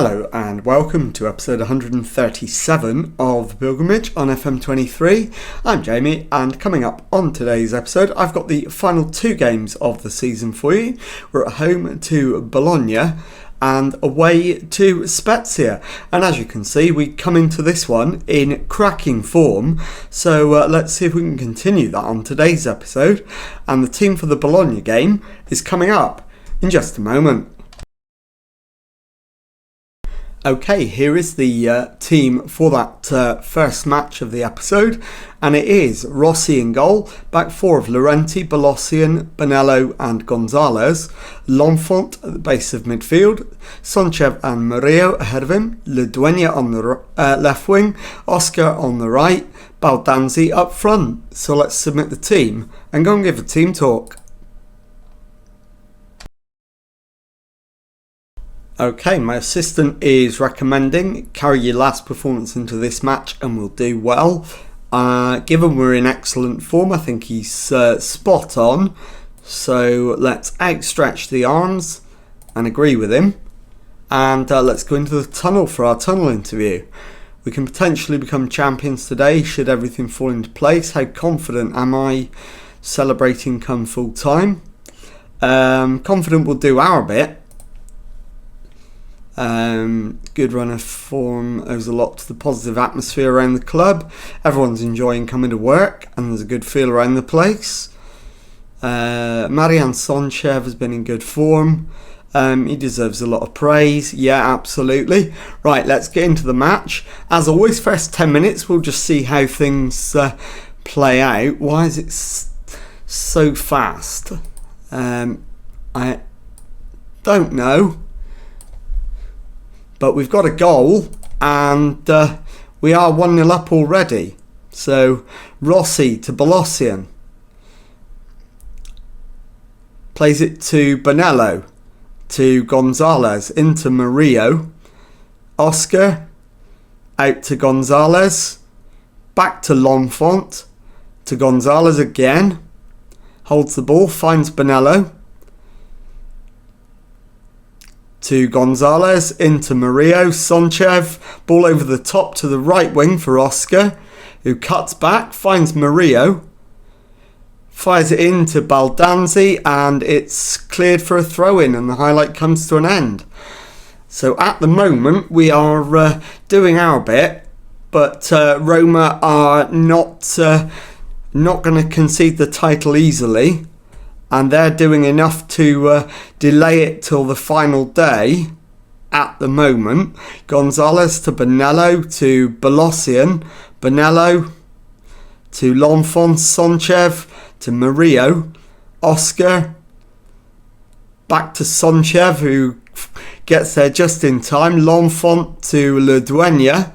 Hello and welcome to episode 137 of The Pilgrimage on FM23. I'm Jamie, and coming up on today's episode I've got the final two games of the season for you. We're at home to Bologna and away to Spezia, and as you can see we come into this one in cracking form, so let's see if we can continue that on today's episode, and the team for the Bologna game is coming up in just a moment. Okay, here is the team for that first match of the episode, and it is Rossi in goal, back four of Laurenti, Bolossian, Bonello and Gonzalez, L'Enfant at the base of midfield, Sonchev and Murillo ahead of him, Le Dueña on the left wing, Oscar on the right, Baldanzi up front. So let's submit the team and go and give a team talk. Okay, my assistant is recommending carry your last performance into this match and we'll do well. Given we're in excellent form, I think he's spot on. So let's outstretch the arms and agree with him. And let's go into the tunnel for our tunnel interview. We can potentially become champions today should everything fall into place. How confident am I? Celebrating come full time. Confident we'll do our bit. Good run of form owes a lot to the positive atmosphere around the club. Everyone's enjoying coming to work and there's a good feel around the place. Marian Sonchev has been in good form. He deserves a lot of praise. Yeah, absolutely. Right, let's get into the match. As always, first 10 minutes we'll just see how things play out. Why is it so fast? I don't know. But we've got a goal and we are 1-0 up already. So Rossi to Bolossian. Plays it to Bonello. To Gonzalez. Into Murillo. Oscar. Out to Gonzalez. Back to L'Enfant. To Gonzalez again. Holds the ball. Finds Bonello. To Gonzalez, into Murillo, Sonchev, ball over the top to the right wing for Oscar, who cuts back, finds Murillo, fires it into Baldanzi, and it's cleared for a throw-in, and the highlight comes to an end. So at the moment, we are doing our bit, but Roma are not going to concede the title easily. And they're doing enough to delay it till the final day at the moment. Gonzalez to Bonello to Bolossian. Bonello to L'Enfant, Sonchev to Murillo. Oscar back to Sonchev, who gets there just in time. L'Enfant to Le Dueña,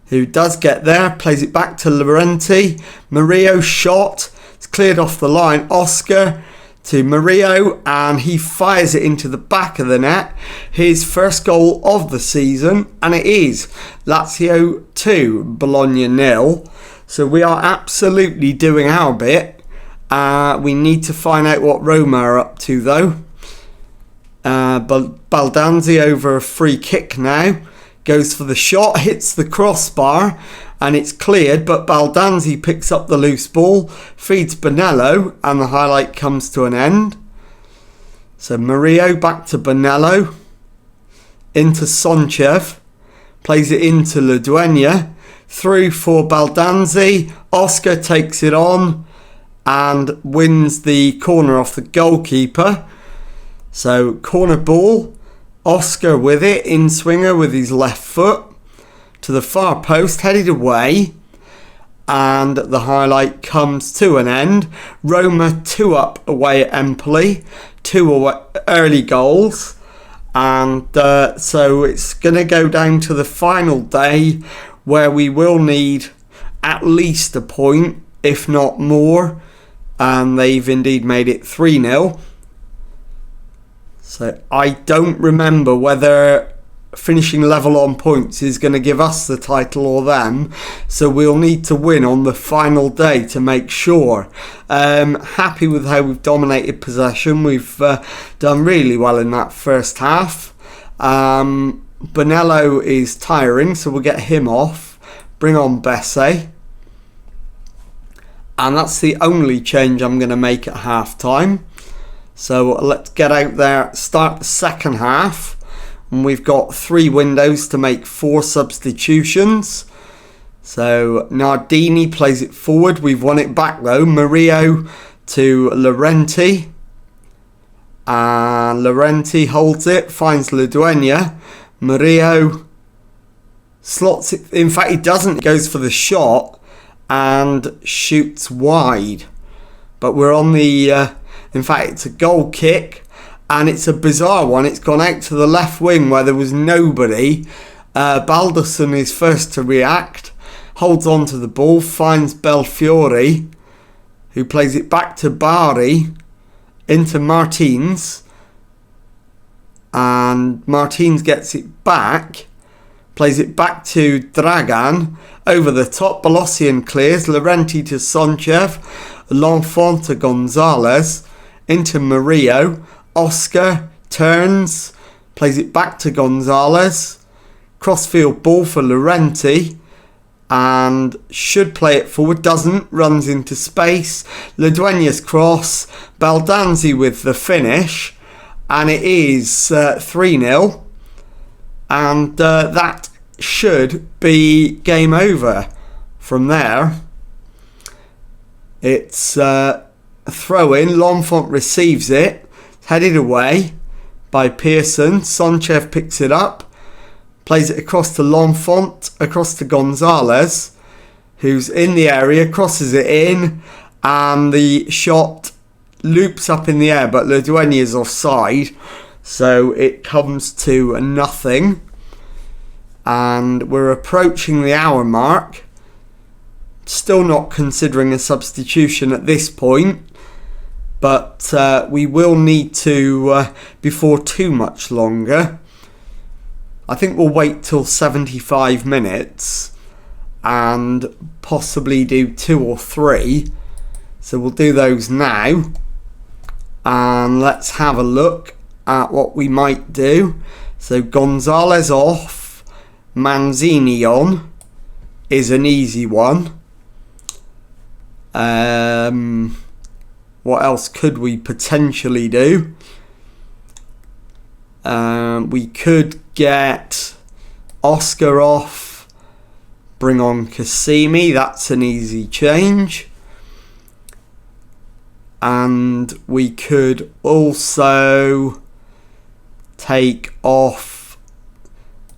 who does get there. Plays it back to Laurenti. Murillo shot. It's cleared off the line. Oscar to Murillo, and he fires it into the back of the net. His first goal of the season, and it is Lazio 2, Bologna 0. So we are absolutely doing our bit. We need to find out what Roma are up to though. Baldanzi over a free kick now. Goes for the shot, hits the crossbar, and it's cleared, but Baldanzi picks up the loose ball, feeds Bonello, and the highlight comes to an end. So Murillo back to Bonello, into Sonchev, plays it into Le Dueña, through for Baldanzi, Oscar takes it on, and wins the corner off the goalkeeper. So corner ball, Oscar with it, in swinger with his left foot to the far post, headed away, and the highlight comes to an end. Roma 2 up away at Empoli, 2 early goals, and so it's going to go down to the final day where we will need at least a point, if not more, and they've indeed made it 3-0. So I don't remember whether finishing level on points is going to give us the title or them. So we'll need to win on the final day to make sure. Happy with how we've dominated possession. We've done really well in that first half. Bonello is tiring, so we'll get him off. Bring on Bessie. And that's the only change I'm going to make at half time. So let's get out there, start the second half. And we've got 3 windows to make 4 substitutions. So Nardini plays it forward. We've won it back though. Murillo to Laurenti. And Laurenti holds it, finds Ludueña. Murillo slots it. In fact, he doesn't. He goes for the shot and shoots wide. But we're on the... in fact, it's a goal kick. And it's a bizarre one. It's gone out to the left wing where there was nobody. Balderson is first to react. Holds on to the ball. Finds Belfiore, who plays it back to Bari. Into Martins. And Martins gets it back. Plays it back to Dragan. Over the top. Bolossian clears. Laurenti to Sonchev. L'Enfant to Gonzalez. Into Murillo. Oscar turns, plays it back to Gonzalez, crossfield ball for Laurenti, and should play it forward, doesn't, runs into space, Ludueña's cross, Baldanzi with the finish, and it is 3-0, and that should be game over from there. It's a throw-in, L'Enfant receives it, headed away by Pearson. Sonchev picks it up, plays it across to L'Enfant, across to Gonzalez, who's in the area, crosses it in, and the shot loops up in the air, but Ludueña is offside, so it comes to nothing. And we're approaching the hour mark. Still not considering a substitution at this point. But we will need to, before too much longer. I think we'll wait till 75 minutes and possibly do 2 or 3. So we'll do those now. And let's have a look at what we might do. So Gonzalez off, Manzini on is an easy one. What else could we potentially do? We could get Oscar off, bring on Cassimi. That's an easy change. And we could also take off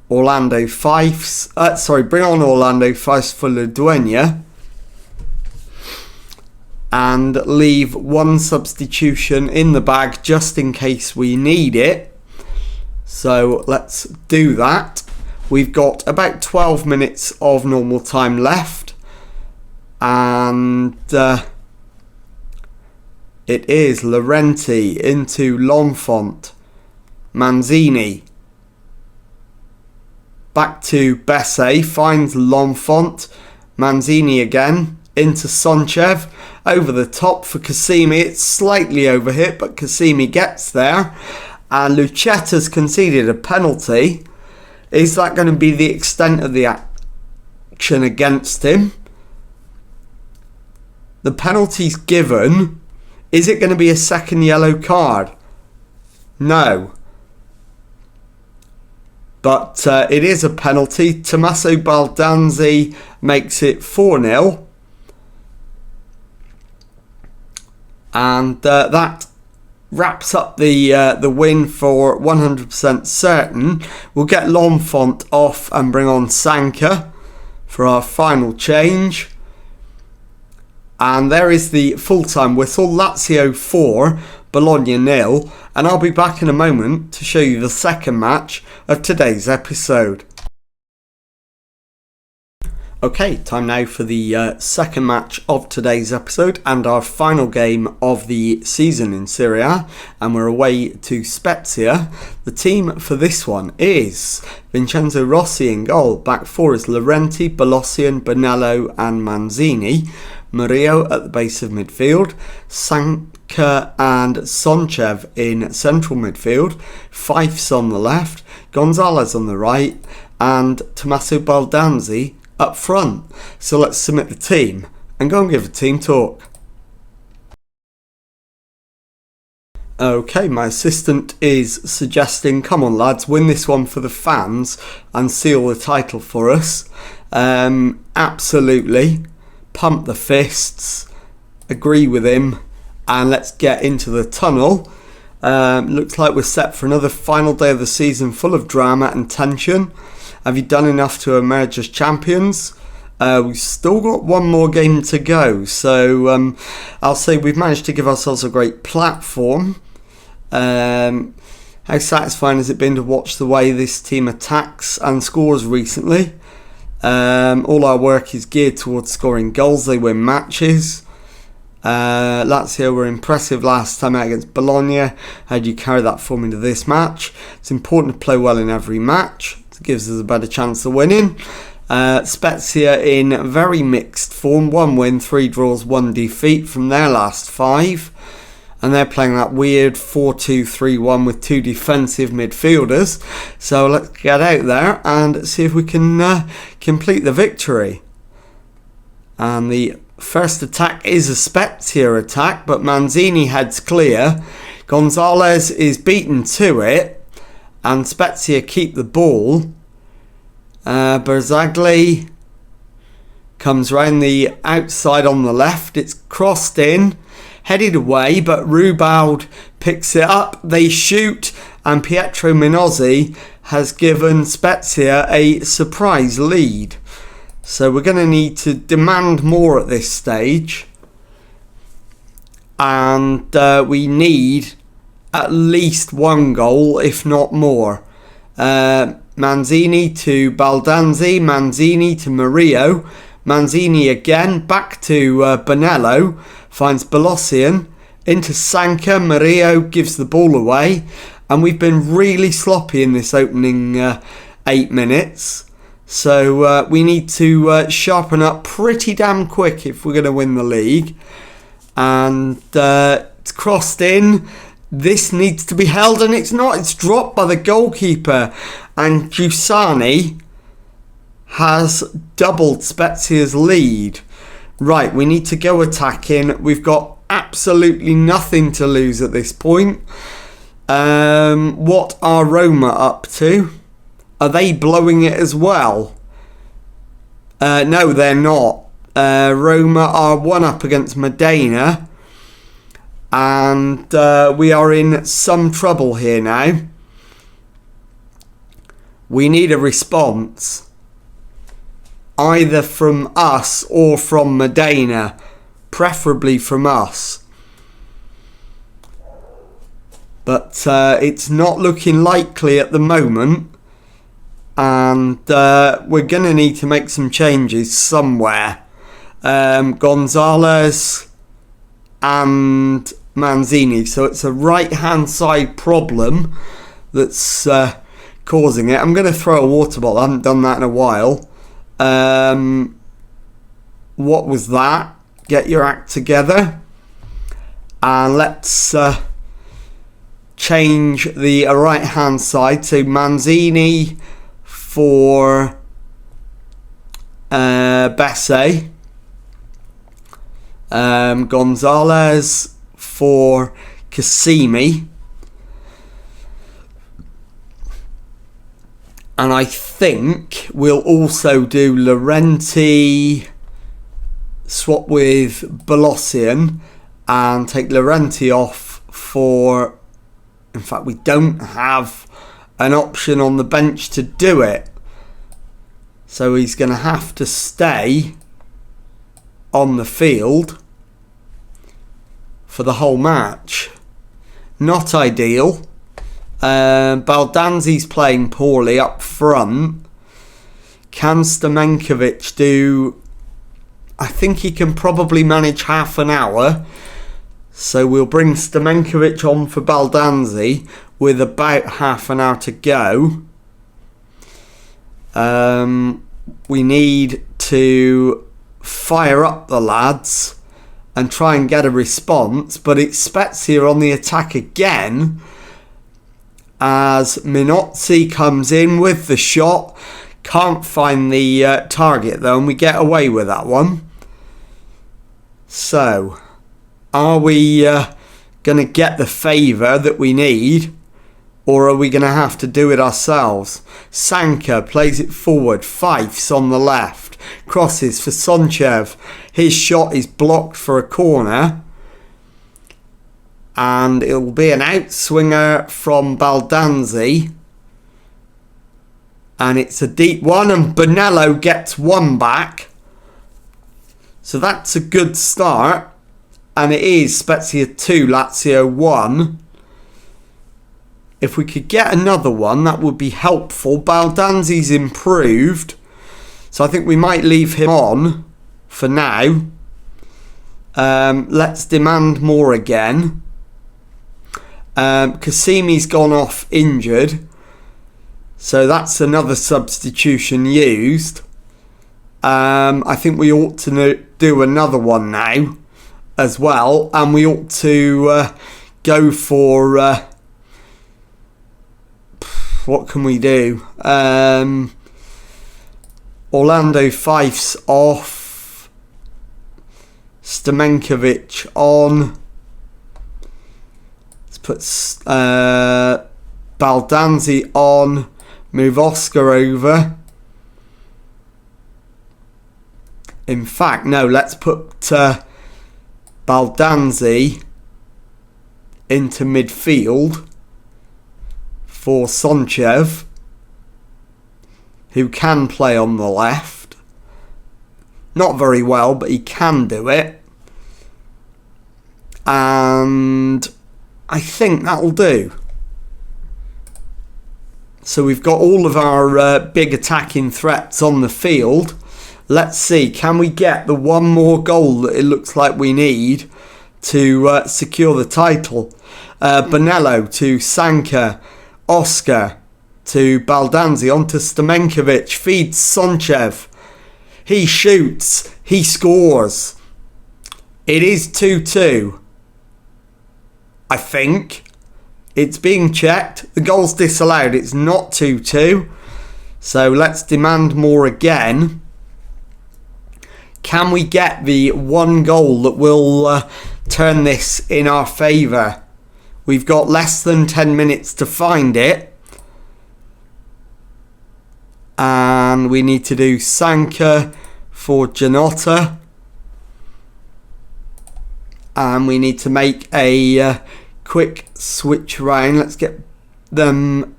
Orlando Fifes. Bring on Orlando Fifes for Ludueña. And leave 1 substitution in the bag just in case we need it. So let's do that. We've got about 12 minutes of normal time left. And it is Laurenti into L'Enfant. Manzini. Back to Bessie. Finds L'Enfant. Manzini again. Into Sonchev. Over the top for Cassimi. It's slightly overhit, but Cassimi gets there. And Lucetta's conceded a penalty. Is that going to be the extent of the action against him? The penalty's given. Is it going to be a second yellow card? No. But it is a penalty. Tommaso Baldanzi makes it 4-0. And that wraps up the win for 100% certain. We'll get L'Enfant off and bring on Sanka for our final change. And there is the full-time whistle. Lazio 4, Bologna 0. And I'll be back in a moment to show you the second match of today's episode. Okay, time now for the second match of today's episode and our final game of the season in Serie A, and we're away to Spezia. The team for this one is Vincenzo Rossi in goal. Back four is Laurenti, Bolossian, Bonello and Manzini. Murillo at the base of midfield. Sanka and Sonchev in central midfield. Fifes on the left. Gonzalez on the right, and Tommaso Baldanzi up front. So let's submit the team and go and give a team talk. Okay, my assistant is suggesting, come on lads, win this one for the fans and seal the title for us. Absolutely. Pump the fists. Agree with him. And let's get into the tunnel. Looks like we're set for another final day of the season full of drama and tension. Have you done enough to emerge as champions? We've still got one more game to go. So I'll say we've managed to give ourselves a great platform. How satisfying has it been to watch the way this team attacks and scores recently? All our work is geared towards scoring goals. They win matches. Lazio were impressive last time out against Bologna. How do you carry that form into this match? It's important to play well in every match. It gives us a better chance of winning. Spezia in very mixed form. 1 win, 3 draws, 1 defeat from their last 5. And they're playing that weird 4-2-3-1 with 2 defensive midfielders. So let's get out there and see if we can complete the victory. And the first attack is a Spezia attack, but Manzini heads clear. Gonzalez is beaten to it, and Spezia keep the ball. Berzagli comes round the outside on the left. It's crossed in, headed away, but Rubald picks it up. They shoot, and Pietro Minozzi has given Spezia a surprise lead. So we're going to need to demand more at this stage. And we need at least 1 goal, if not more. Manzini to Baldanzi, Manzini to Murillo, Manzini again, back to Bonello, finds Bolossian, into Sanka, Murillo gives the ball away, and we've been really sloppy in this opening 8 minutes, so we need to sharpen up pretty damn quick if we're going to win the league. And it's crossed in. This needs to be held, and it's not. It's dropped by the goalkeeper, and Giussani has doubled Spezia's lead. Right, we need to go attacking. We've got absolutely nothing to lose at this point. What are Roma up to? Are they blowing it as well? No, they're not. Roma are 1 up against Modena. And we are in some trouble here now. We need a response, either from us or from Modena, preferably from us. But it's not looking likely at the moment, and we're going to need to make some changes somewhere. Gonzalez and Manzini, so it's a right hand side problem that's causing it. I'm going to throw a water bottle. I haven't done that in a while. What was that? Get your act together, and let's change the right hand side to Manzini for Besse, Gonzalez for Cassimi, and I think we'll also do Laurenti, swap with Bolossian and take Laurenti off for, in fact we don't have an option on the bench to do it, so he's going to have to stay on the field for the whole match. Not ideal. Baldanzi's playing poorly up front. Can Stamenkovic do... I think he can probably manage half an hour. So we'll bring Stamenkovic on for Baldanzi with about half an hour to go. We need to fire up the lads and try and get a response, but it's Spezia on the attack again, as Minozzi comes in with the shot. Can't find the target though, and we get away with that one. So, are we going to get the favour that we need, or are we going to have to do it ourselves? Sanka plays it forward, Fifes on the left, crosses for Sonchev. His shot is blocked for a corner, and it will be an outswinger from Baldanzi. And it's a deep one, and Bonello gets one back. So that's a good start. And it is Spezia 2, Lazio 1. If we could get another one, that would be helpful. Baldanzi's improved, so I think we might leave him on for now. Let's demand more again. Cassimi's gone off injured, so that's another substitution used. I think we ought to do another one now as well, and we ought to go for what can we do? Orlando Fifes off, Stamenkovic on. Let's put Baldanzi on, move Oscar over. In fact, no, let's put Baldanzi into midfield for Sonchev, who can play on the left. Not very well, but he can do it. And I think that'll do. So we've got all of our big attacking threats on the field. Let's see, can we get the one more goal that it looks like we need to secure the title? Bonello to Sanka, Oscar to Baldanzi, on to Stamenkovic, feeds Sonchev. He shoots, he scores. It is 2-2. I think. It's being checked. The goal's disallowed. It's not 2-2. So let's demand more again. Can we get the one goal that will turn this in our favour? We've got less than 10 minutes to find it. And we need to do Sanka for Gianotta. And we need to make a quick switch round. Let's get them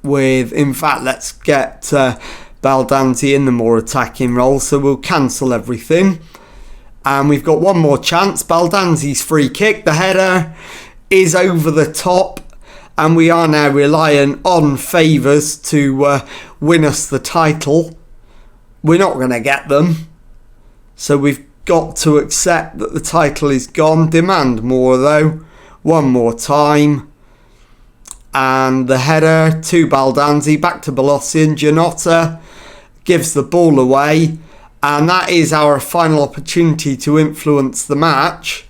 with... In fact, let's get Baldanzi in the more attacking role. So we'll cancel everything. And we've got one more chance. Baldanzi's free kick. The header is over the top. And we are now reliant on favours to win us the title. We're not going to get them. So we've got to accept that the title is gone. Demand more though. One more time. And the header to Baldanzi. Back to Bolossian. Gianotta gives the ball away. And that is our final opportunity to influence the match.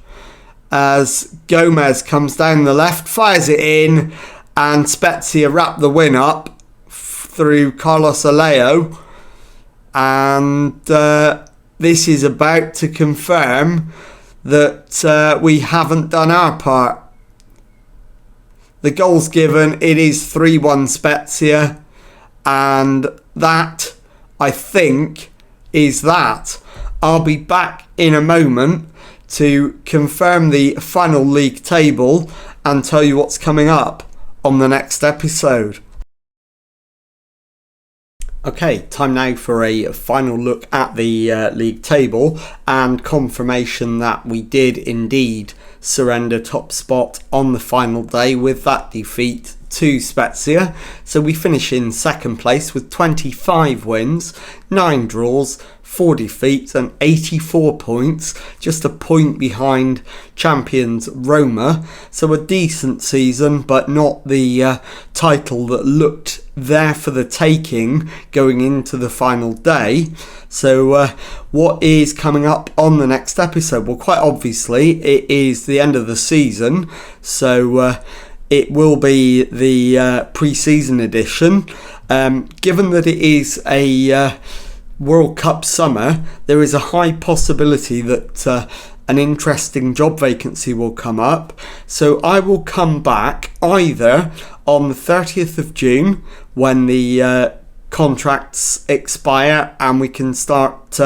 As Gomez comes down the left, fires it in, and Spezia wrap the win up through Carlos Aleo. And this is about to confirm that we haven't done our part. The goal's given, it is 3-1 Spezia, and that, I think, is that. I'll be back in a moment to confirm the final league table and tell you what's coming up on the next episode. Okay, time now for a final look at the league table and confirmation that we did indeed surrender top spot on the final day with that defeat to Spezia. So we finish in second place with 25 wins, 9 draws, 4 defeats and 84 points, just a point behind champions Roma. So a decent season, but not the title that looked there for the taking going into the final day. So what is coming up on the next episode? Well, quite obviously it is the end of the season, so it will be the pre-season edition. Given that it is a World Cup summer, there is a high possibility that an interesting job vacancy will come up. So I will come back either on the 30th of June when the contracts expire and we can start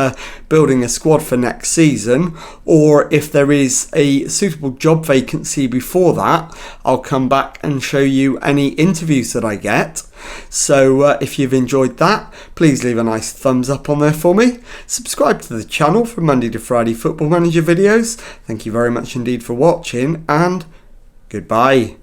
building a squad for next season, or if there is a suitable job vacancy before that, I'll come back and show you any interviews that I get. So if you've enjoyed that, please leave a nice thumbs up on there for me. Subscribe to the channel for Monday to Friday Football Manager videos. Thank you very much indeed for watching, and goodbye.